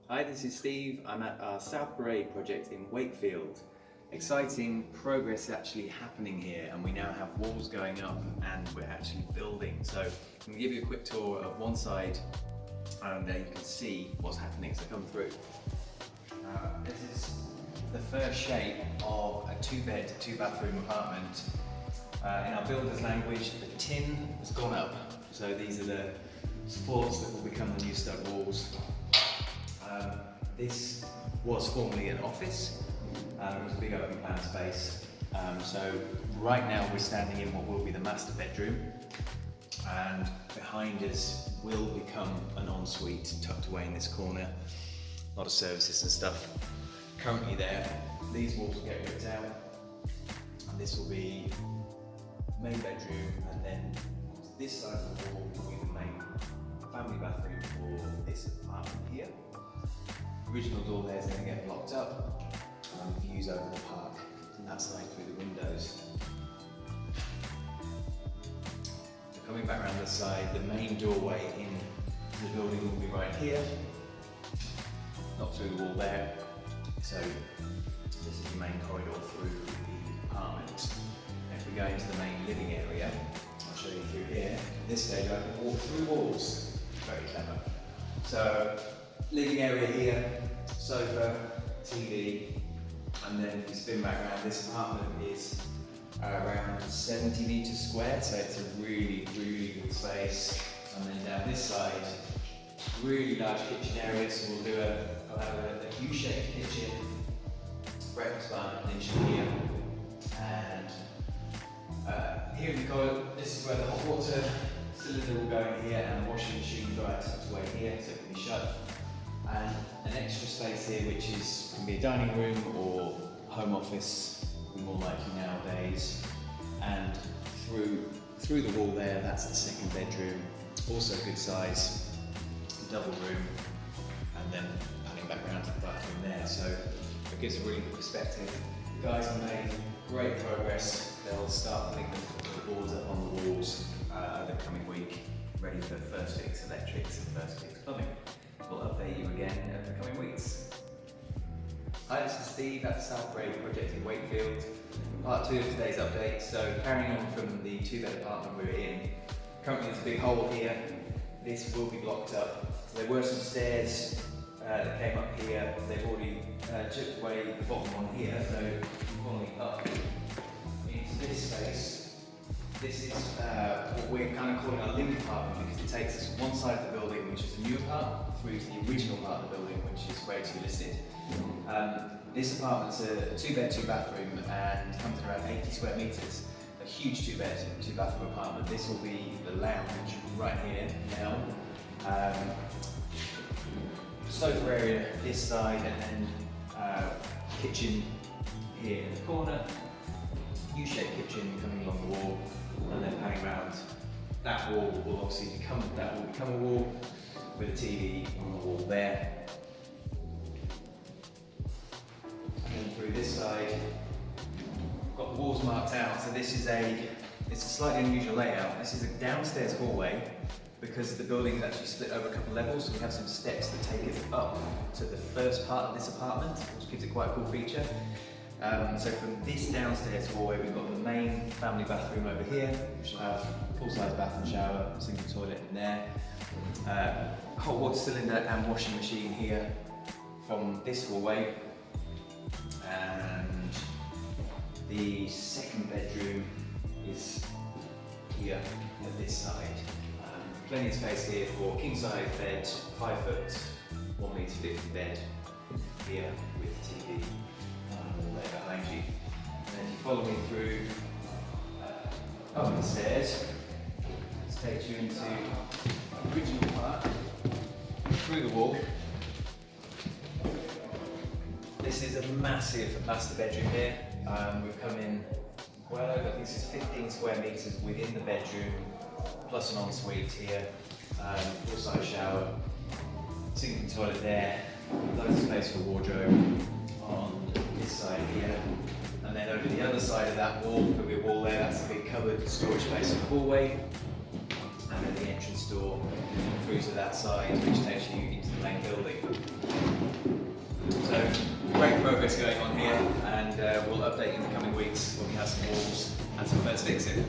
Hi, this is Steve. I'm at our South Parade project in Wakefield. Exciting progress actually happening here, and we now have walls going up and we're actually building. So I'm going to give you a quick tour of one side and there you can see what's happening. So come through. This is the first shape of a 2-bed, 2-bathroom apartment. In our builder's language, the tin has gone up. So these are the supports that will become the new stud walls. This was formerly an office. It was a big open plan space. So right now we're standing in what will be the master bedroom, and behind us will become an ensuite tucked away in this corner. A lot of services and stuff currently there. These walls will get ripped out, and this will be main bedroom, and then this side of the wall will be the main family bathroom for this apartment here. The original door there is going to get blocked up, and views over the park from that side through the windows. So coming back around this side, the main doorway in the building will be right here, not through the wall there. So this is the main corridor through the apartment. If we go into the main living area, I'll show you through here. At this stage I can walk through walls. Very clever. So living area here, sofa, TV, and then if you spin back around, this apartment is around 70 metres squared, so it's a really, really good space. And then down this side, really large kitchen area, so I'll have a U-shaped kitchen, breakfast bar and kitchen here, and here in the corner, this is where the hot water cylinder will go in here, and the washing machine dryer tucked away here, so it can be shut. And an extra space here, which can be a dining room or home office, more likely nowadays. And through the wall there, that's the second bedroom, also good size, double room, and then panning back around to the bathroom there. So it gives a really good perspective. The guys have made great progress. They'll start putting the boards up on the walls over the coming week, ready for first fix electrics and first fix plumbing. We'll update you again over the coming weeks. Hi, this is Steve at the South Parade project in Wakefield. Part 2 of today's update. So carrying on from the 2-bed apartment we're in, currently there's a big hole here. This will be blocked up. So there were some stairs that came up here. They've already chipped away the bottom one here, so following up into this space. This is what we're kind of calling our link apartment, because it takes us from one side of the building, which is a new part, through to the original part of the building, which is where it's listed. This apartment's a 2-bed, 2-bathroom and comes in around 80 square metres. A huge 2-bed, 2-bathroom apartment. This will be the lounge right here now. Sofa area this side, and then kitchen here in the corner. U-shaped kitchen coming along the wall, and then panning around. That wall will obviously become a wall with a TV on the wall there. And then through this side, we've got the walls marked out. So this is it's a slightly unusual layout. This is a downstairs hallway, because the building is actually split over a couple of levels, so we have some steps that take us up to the first part of this apartment, which gives it quite a cool feature. So from this downstairs hallway, we've got the main family bathroom over here, which will have full-size bath and shower, sink and toilet in there. Hot water cylinder and washing machine here from this hallway. And the second bedroom is here at this side. Plenty of space here for king-size bed, 5 foot, 1 metre 50 bed here with TV there behind you. And then if you follow me through up the stairs, this takes you into the original part, through the wall. This is a massive master bedroom here. We've come in well over, I think this is 15 square metres within the bedroom, plus an ensuite here, full-size shower, sink and toilet there, loads of space for wardrobe on this side here, and then over the other side of that wall, there'll be a wall there, that's a big cupboard storage space in the hallway, and then the entrance door through to that side, which takes you into the main building. So great progress going on here, and we'll update you in the coming weeks when we have some walls and some first fixing.